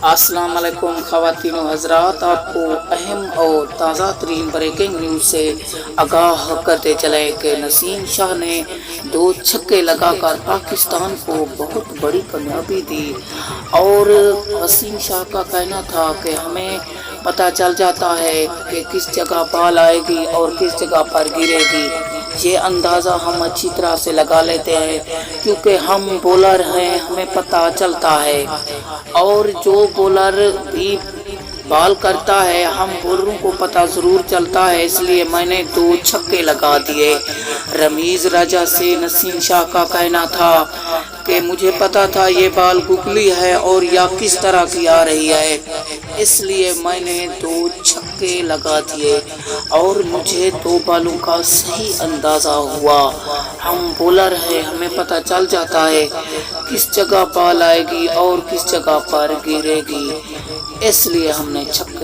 अस्सलाम वालेकुम ख़वातीन व हज़रात, आपको अहम और ताज़ा तरीन ब्रेकिंग न्यूज़ से आगाह करते चले कि नसीम शाह ने 2 छक्के लगाकर पाकिस्तान को बहुत बड़ी कामयाबी दी। और नसीम शाह का कहना था कि हमें पता चल जाता है कि किस जगह बॉल आएगी और किस जगह पर गिरेगी। ये अंदाज़ा हम अच्छी तरह से लगा लेते हैं क्योंकि हम बॉलर हैं, हमें पता चलता है। और जो बॉलर भी बॉल करता है हम बॉलरों को पता ज़रूर चलता है, इसलिए मैंने 2 छक्के लगा दिए। रमीज़ राजा से नसीम शाह का कहना था कि मुझे पता था ये बॉल गुगली है और या किस तरह की आ रही है, इसलिए मैंने 2 छक्के लगा दिए और मुझे 2 बॉलों का सही अंदाज़ा हुआ। हम बॉलर हैं, हमें पता चल जाता है किस जगह बॉल आएगी और किस जगह पर गिरेगी, इसलिए हमने छक्के